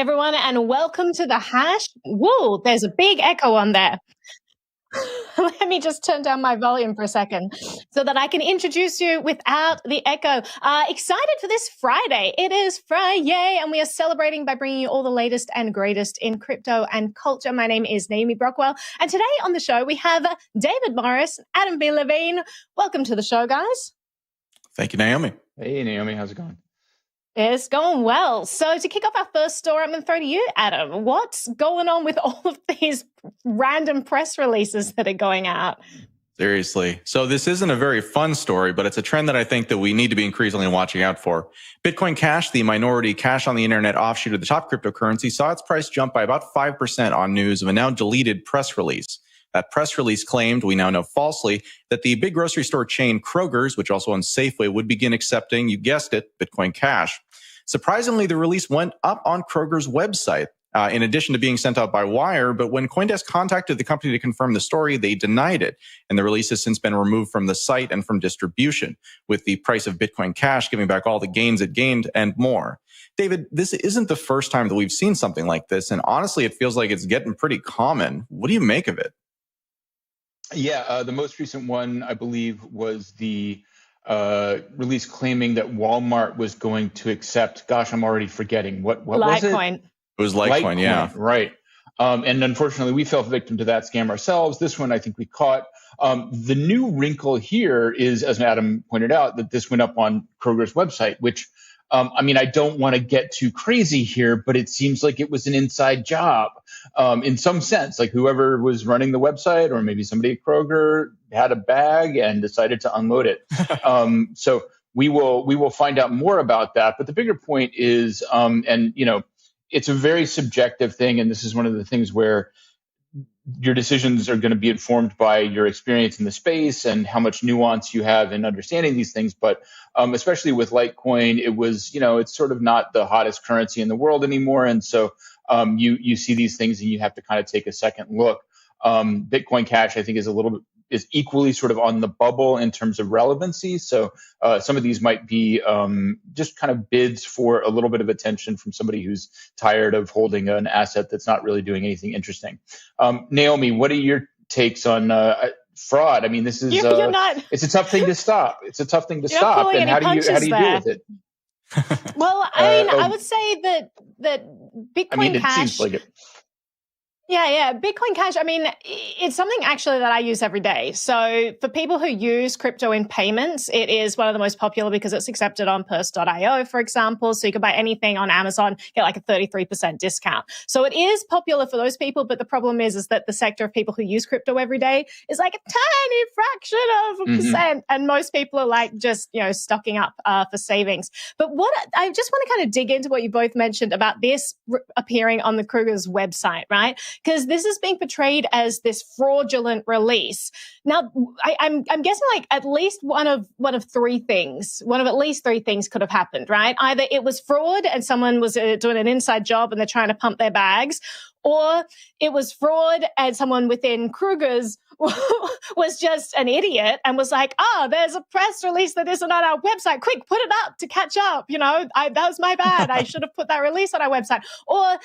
everyone, and welcome to the Hash. Whoa, there's a big echo on there. Let me just turn down my volume for a second so that I can introduce you without the echo. Excited for this Friday. It is Friday, and we are celebrating by bringing you all the latest and greatest in crypto and culture. My name is Naomi Brockwell, and today on the show we have David Morris, Adam B. Levine. Welcome to the show, guys. Thank you, Naomi. Hey, Naomi, how's it going? It's going well. So to kick off our first story, I'm going to throw to you, Adam. What's going on with all of these random press releases that are going out? Seriously. So this isn't a very fun story, but it's a trend that I think that we need to be increasingly watching out for. Bitcoin Cash, the minority cash on the internet offshoot of the top cryptocurrency, saw its price jump by about 5% on news of a now deleted press release. That press release claimed, we now know falsely, that the big grocery store chain Kroger's, which also owns Safeway, would begin accepting, you guessed it, Bitcoin Cash. Surprisingly, the release went up on Kroger's website, in addition to being sent out by wire. But when CoinDesk contacted the company to confirm the story, they denied it. And the release has since been removed from the site and from distribution, with the price of Bitcoin Cash giving back all the gains it gained and more. David, this isn't the first time that we've seen something like this. And honestly, it feels like it's getting pretty common. What do you make of it? Yeah, the most recent one, I believe, was the release claiming that Walmart was going to accept, gosh, I'm already forgetting. What was it? Litecoin. It was Litecoin, yeah. Right. And unfortunately, we fell victim to that scam ourselves. This one, I think we caught. The new wrinkle here is, as Adam pointed out, that this went up on Kroger's website, which, I don't want to get too crazy here, but it seems like it was an inside job in some sense. Like whoever was running the website, or maybe somebody at Kroger had a bag and decided to unload it. So we will find out more about that. But the bigger point is, it's a very subjective thing, and this is one of the things where your decisions are going to be informed by your experience in the space and how much nuance you have in understanding these things. But especially with Litecoin, it was, it's sort of not the hottest currency in the world anymore. And so you see these things and you have to kind of take a second look. Bitcoin Cash, I think, is equally sort of on the bubble in terms of relevancy. So some of these might be just kind of bids for a little bit of attention from somebody who's tired of holding an asset that's not really doing anything interesting. Naomi, what are your takes on fraud? I mean, this is it's a tough thing to stop. It's a tough thing to stop. And how do you deal with it? Well, I would say that Bitcoin Cash. It seems like it. Yeah. Bitcoin Cash, it's something actually that I use every day. So for people who use crypto in payments, it is one of the most popular because it's accepted on purse.io, for example. So you can buy anything on Amazon, get like a 33% discount. So it is popular for those people. But the problem is that the sector of people who use crypto every day is like a tiny fraction of a percent. And most people are like just, stocking up for savings. But what I just want to kind of dig into what you both mentioned about this appearing on the Kroger's website, right? Because this is being portrayed as this fraudulent release. Now, I'm guessing like at least one of at least three things could have happened, right? Either it was fraud and someone was doing an inside job and they're trying to pump their bags, or it was fraud and someone within Kroger's was just an idiot and was like, there's a press release that isn't on our website. Quick, put it up to catch up. That was my bad. I should have put that release on our website. Or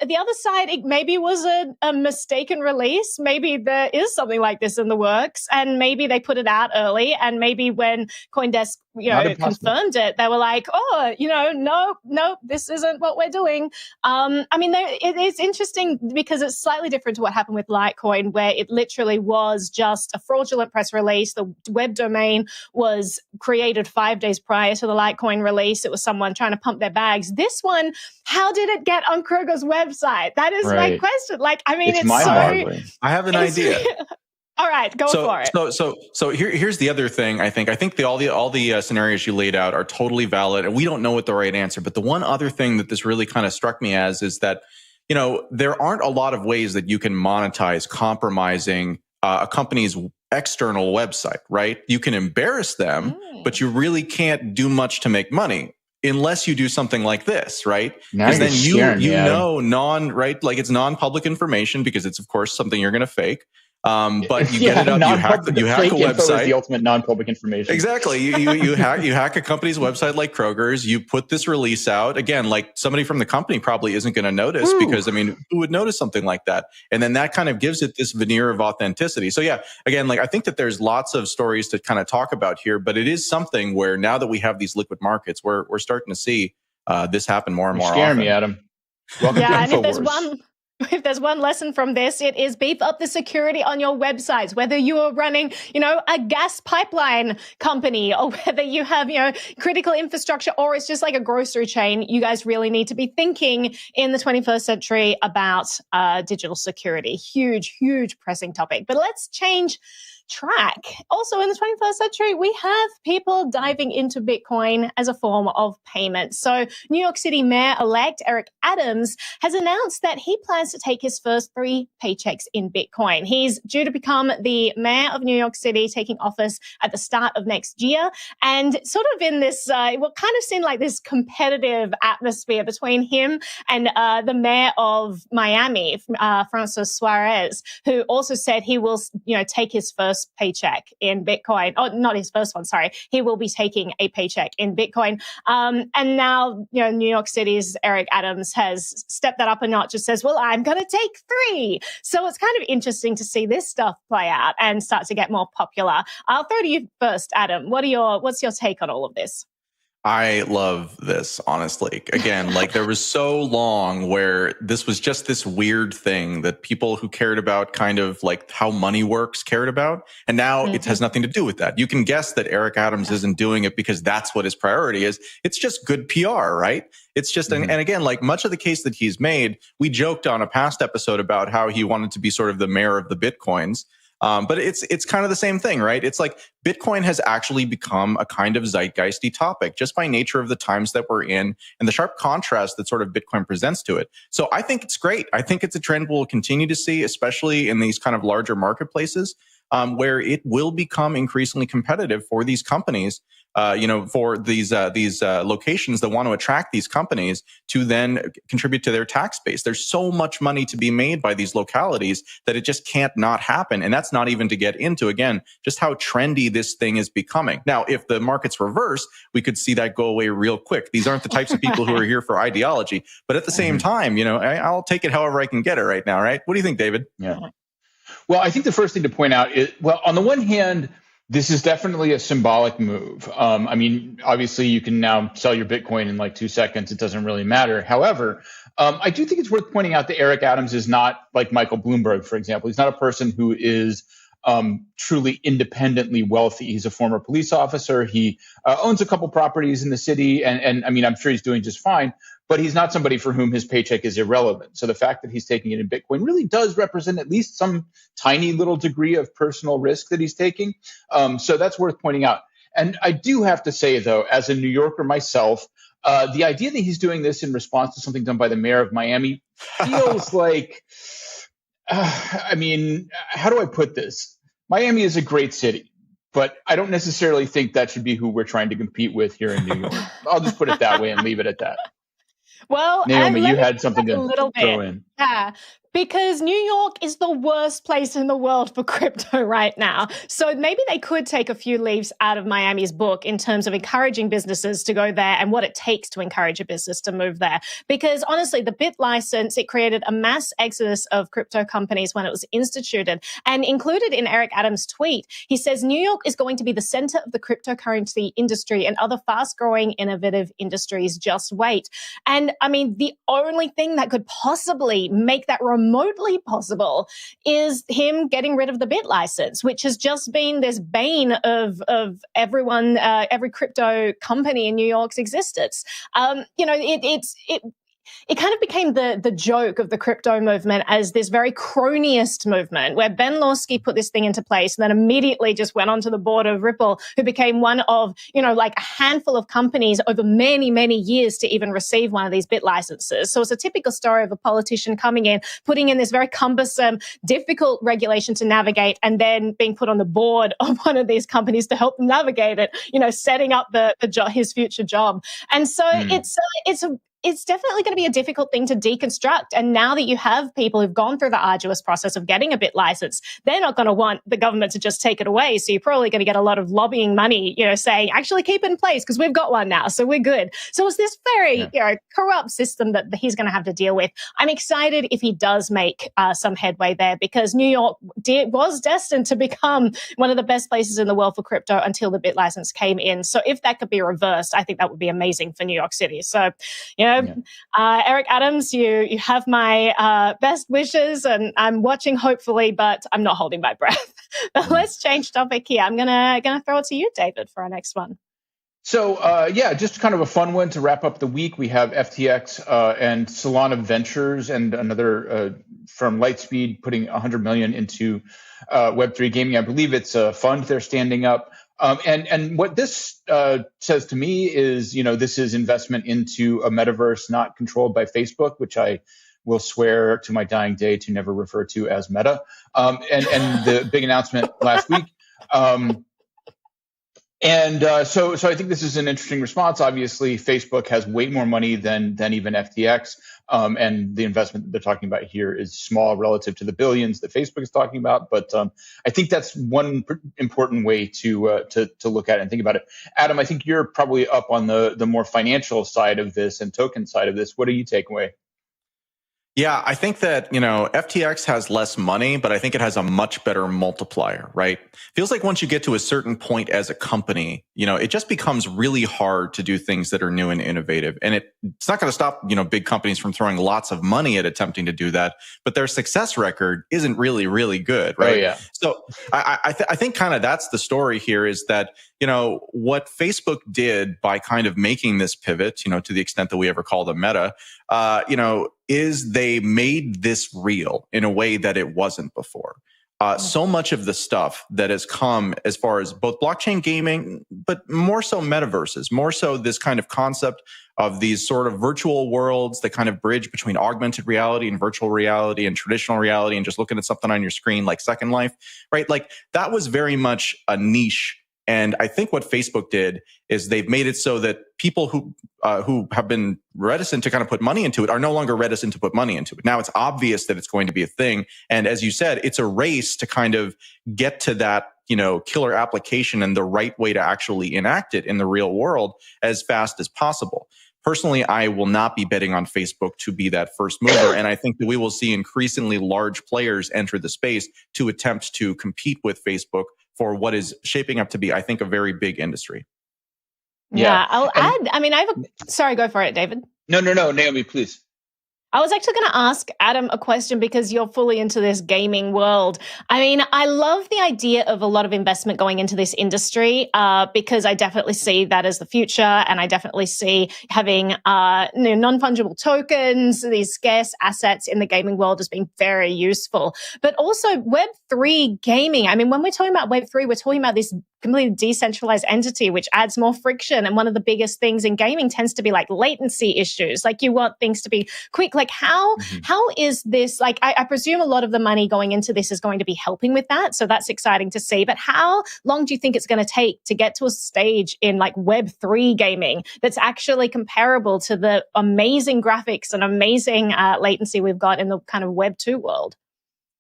the other side, it maybe was a mistaken release. Maybe there is something like this in the works, and maybe they put it out early, and maybe when CoinDesk confirmed it, they were like, no, this isn't what we're doing. It's interesting because it's slightly different to what happened with Litecoin, where it literally was just a fraudulent press release. The web domain was created 5 days prior to the Litecoin release. It was someone trying to pump their bags. This one, how did it get on Kroger's website? That is my question. I have an idea. All right, go for it. So here's the other thing. I think all the scenarios you laid out are totally valid, and we don't know what the right answer. But the one other thing that this really kind of struck me as is that there aren't a lot of ways that you can monetize compromising a company's external website, right? You can embarrass them, but you really can't do much to make money unless you do something like this, right? Because then it's non-public information because it's of course something you're going to fake. But you get it up, you hack a website. Is the ultimate non-public information. Exactly. You hack a company's website like Kroger's. You put this release out again, like somebody from the company probably isn't going to notice because, I mean, who would notice something like that? And then that kind of gives it this veneer of authenticity. So yeah, again, like I think that there's lots of stories to kind of talk about here, but it is something where now that we have these liquid markets, we're starting to see this happen more and more often. Scare me, Adam. Welcome to InfoWars. If there's one lesson from this, it is beef up the security on your websites, whether you are running, a gas pipeline company or whether you have, critical infrastructure or it's just like a grocery chain. You guys really need to be thinking in the 21st century about digital security. Huge, huge pressing topic. But let's change track. Also in the 21st century, we have people diving into Bitcoin as a form of payment. So New York City Mayor-elect Eric Adams has announced that he plans to take his first 3 paychecks in Bitcoin. He's due to become the mayor of New York City, taking office at the start of next year. And sort of in this, what kind of seemed like this competitive atmosphere between him and the mayor of Miami, Francis Suarez, who also said he will, take his first paycheck in Bitcoin. Oh, not his first one, sorry. He will be taking a paycheck in Bitcoin. And now, New York City's Eric Adams has stepped that up a notch. Just says, well, I'm going to take 3. So it's kind of interesting to see this stuff play out and start to get more popular. I'll throw to you first, Adam. What's your take on all of this? I love this, honestly. Again, like there was so long where this was just this weird thing that people who cared about kind of like how money works cared about. And now it has nothing to do with that. You can guess that Eric Adams isn't doing it because that's what his priority is. It's just good PR, right? It's just, and again, like much of the case that he's made, we joked on a past episode about how he wanted to be sort of the mayor of the Bitcoins. But it's kind of the same thing, right? It's like Bitcoin has actually become a kind of zeitgeisty topic just by nature of the times that we're in and the sharp contrast that sort of Bitcoin presents to it. So I think it's great. I think it's a trend we'll continue to see, especially in these kind of larger marketplaces, where it will become increasingly competitive for these companies, for these locations that want to attract these companies to then contribute to their tax base. There's so much money to be made by these localities that it just can't not happen. And that's not even to get into, again, just how trendy this thing is becoming. Now, if the markets reverse, we could see that go away real quick. These aren't the types of people who are here for ideology. But at the same time, I'll take it however I can get it right now, right? What do you think, David? Yeah. Well, I think the first thing to point out is, well, on the one hand, this is definitely a symbolic move. I mean, obviously, you can now sell your Bitcoin in like 2 seconds. It doesn't really matter. However, I do think it's worth pointing out that Eric Adams is not like Michael Bloomberg, for example. He's not a person who is truly independently wealthy. He's a former police officer. He owns a couple properties in the city. And I mean, I'm sure he's doing just fine. But he's not somebody for whom his paycheck is irrelevant. So the fact that he's taking it in Bitcoin really does represent at least some tiny little degree of personal risk that he's taking. So that's worth pointing out. And I do have to say, though, as a New Yorker myself, the idea that he's doing this in response to something done by the mayor of Miami feels like, I mean, how do I put this? Miami is a great city, but I don't necessarily think that should be who we're trying to compete with here in New York. I'll just put it that way and leave it at that. Well, Naomi, you had something to throw in. Yeah, because New York is the worst place in the world for crypto right now. So maybe they could take a few leaves out of Miami's book in terms of encouraging businesses to go there and what it takes to encourage a business to move there. Because honestly, the BIT license, it created a mass exodus of crypto companies when it was instituted. And included in Eric Adams' tweet, he says, New York is going to be the center of the cryptocurrency industry and other fast-growing innovative industries. Just wait. And I mean, the only thing that could possibly make that remotely possible is him getting rid of the BIT license, which has just been this bane of everyone, every crypto company in New York's existence. It kind of became the joke of the crypto movement as this very cronyist movement where Ben Lawsky put this thing into place and then immediately just went onto the board of Ripple, who became one of, like a handful of companies over many, many years to even receive one of these BIT licenses. So it's a typical story of a politician coming in, putting in this very cumbersome, difficult regulation to navigate, and then being put on the board of one of these companies to help navigate it, setting up his future job. And so it's definitely going to be a difficult thing to deconstruct. And now that you have people who've gone through the arduous process of getting a bit license, they're not going to want the government to just take it away. So you're probably going to get a lot of lobbying money, saying, actually keep it in place because we've got one now. So we're good. So it's this very corrupt system that he's going to have to deal with. I'm excited if he does make some headway there, because New York was destined to become one of the best places in the world for crypto until the bit license came in. So if that could be reversed, I think that would be amazing for New York City. So, Eric Adams, you have my best wishes, and I'm watching hopefully, but I'm not holding my breath. But let's change topic here. I'm gonna throw it to you, David, for our next one. So, just kind of a fun one to wrap up the week. We have FTX and Solana Ventures and another from Lightspeed putting $100 million into Web3 gaming. I believe it's a fund they're standing up. And what this says to me is, this is investment into a metaverse not controlled by Facebook, which I will swear to my dying day to never refer to as Meta. And the big announcement last week. So I think this is an interesting response. Obviously, Facebook has way more money than even FTX, and the investment that they're talking about here is small relative to the billions that Facebook is talking about. But I think that's one important way to look at it and think about it. Adam, I think you're probably up on the more financial side of this and token side of this. What do you take away? Yeah, I think that, FTX has less money, but I think it has a much better multiplier, right? Feels like once you get to a certain point as a company, it just becomes really hard to do things that are new and innovative. And it's not going to stop, big companies from throwing lots of money at attempting to do that, but their success record isn't really, really good, right? Oh, yeah. So I think kind of that's the story here, is that, what Facebook did by kind of making this pivot, to the extent that we ever call them Meta, is they made this real in a way that it wasn't before. So much of the stuff that has come as far as both blockchain gaming, but more so metaverses, more so this kind of concept of these sort of virtual worlds that kind of bridge between augmented reality and virtual reality and traditional reality and just looking at something on your screen like Second Life, right? Like that was very much a niche. And I think what Facebook did is they've made it so that people who have been reticent to kind of put money into it are no longer reticent to put money into it. Now it's obvious that it's going to be a thing. And as you said, it's a race to kind of get to that, killer application and the right way to actually enact it in the real world as fast as possible. Personally, I will not be betting on Facebook to be that first mover. And I think that we will see increasingly large players enter the space to attempt to compete with Facebook for what is shaping up to be, I think, a very big industry. Yeah, I'll add, sorry, go for it, David. No, Naomi, please. I was actually going to ask Adam a question because you're fully into this gaming world. I love the idea of a lot of investment going into this industry because I definitely see that as the future, and I definitely see having non-fungible tokens, these scarce assets in the gaming world as being very useful. But also Web3 gaming. When we're talking about Web3, we're talking about this completely decentralized entity, which adds more friction. And one of the biggest things in gaming tends to be like latency issues. Like you want things to be quick. Like how is this, like, I presume a lot of the money going into this is going to be helping with that. So that's exciting to see. But how long do you think it's going to take to get to a stage in like Web3 gaming that's actually comparable to the amazing graphics and amazing latency we've got in the kind of Web2 world?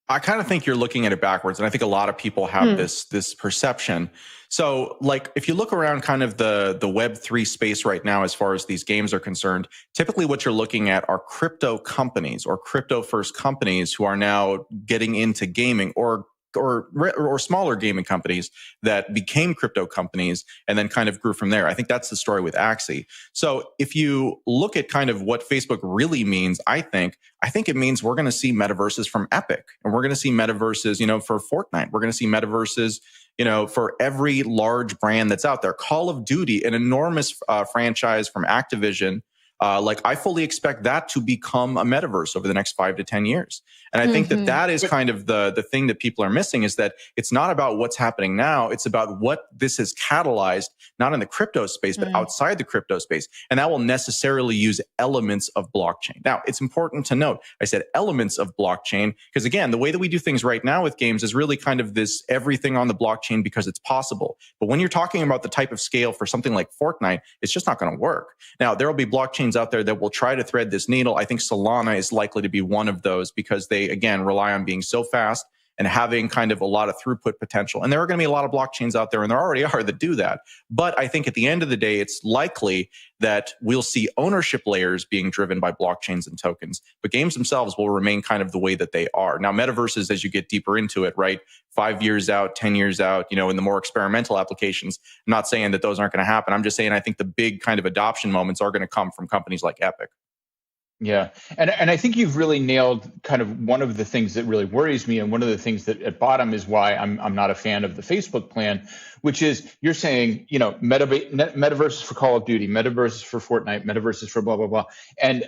I kind of think you're looking at it backwards. And I think a lot of people have this perception. So like, if you look around kind of the Web3 space right now, as far as these games are concerned, typically what you're looking at are crypto companies or crypto first companies who are now getting into gaming, or smaller gaming companies that became crypto companies and then kind of grew from there. I think that's the story with Axie. So if you look at kind of what Facebook really means, I think it means we're going to see metaverses from Epic, and we're going to see metaverses, for Fortnite. We're going to see metaverses, for every large brand that's out there. Call of Duty, an enormous franchise from Activision. I fully expect that to become a metaverse over the next 5 to 10 years. And I think that is kind of the thing that people are missing, is that it's not about what's happening now. It's about what this has catalyzed, not in the crypto space, but outside the crypto space. And that will necessarily use elements of blockchain. Now, it's important to note, I said elements of blockchain, because again, the way that we do things right now with games is really kind of this everything on the blockchain because it's possible. But when you're talking about the type of scale for something like Fortnite, it's just not going to work. Now, there will be blockchains out there that will try to thread this needle. I think Solana is likely to be one of those because they, again, rely on being so fast and having kind of a lot of throughput potential. And there are going to be a lot of blockchains out there, and there already are, that do that. But I think at the end of the day, it's likely that we'll see ownership layers being driven by blockchains and tokens. But games themselves will remain kind of the way that they are. Now, metaverses, as you get deeper into it, right, 5 years out, 10 years out, you know, in the more experimental applications, I'm not saying that those aren't going to happen. I'm just saying I think the big kind of adoption moments are going to come from companies like Epic. Yeah. And I think you've really nailed kind of one of the things that really worries me. And one of the things that at bottom is why I'm not a fan of the Facebook plan, which is you're saying, you know, metaverses for Call of Duty, metaverses for Fortnite, metaverses for blah, blah, blah. And,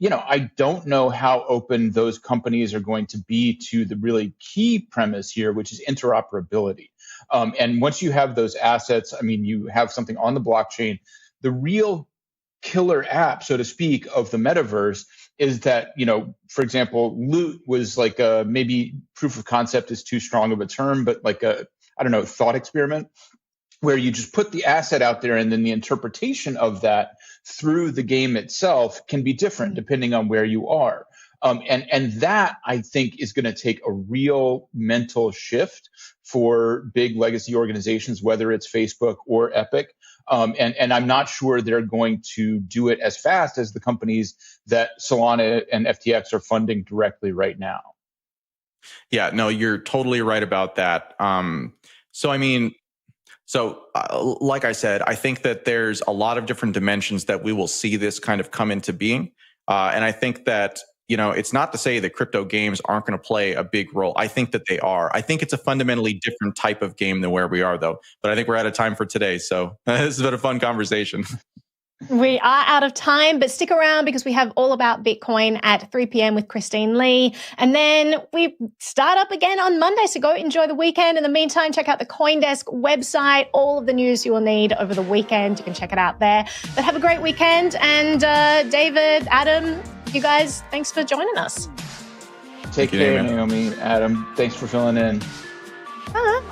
you know, I don't know how open those companies are going to be to the really key premise here, which is interoperability. And once you have those assets, I mean, you have something on the blockchain, the real killer app, so to speak, of the metaverse is that, you know, for example, loot was like a, maybe proof of concept is too strong of a term, but like a, I don't know, thought experiment where you just put the asset out there and then the interpretation of that through the game itself can be different depending on where you are. And that, I think, is going to take a real mental shift for big legacy organizations, whether it's Facebook or Epic. And I'm not sure they're going to do it as fast as the companies that Solana and FTX are funding directly right now. Yeah, no, you're totally right about that. So, I mean, like I said, I think that there's a lot of different dimensions that we will see this kind of come into being. And I think that, you know, it's not to say that crypto games aren't going to play a big role. I think that they are. I think it's a fundamentally different type of game than where we are, though. But I think we're out of time for today. So this has been a fun conversation. We are out of time, but stick around because we have All About Bitcoin at 3 p.m. with Christine Lee. And then we start up again on Monday. So go enjoy the weekend. In the meantime, check out the CoinDesk website. All of the news you will need over the weekend. You can check it out there. But have a great weekend. And David, Adam, you guys, thanks for joining us. Take care, Naomi. Adam, thanks for filling in. Bye.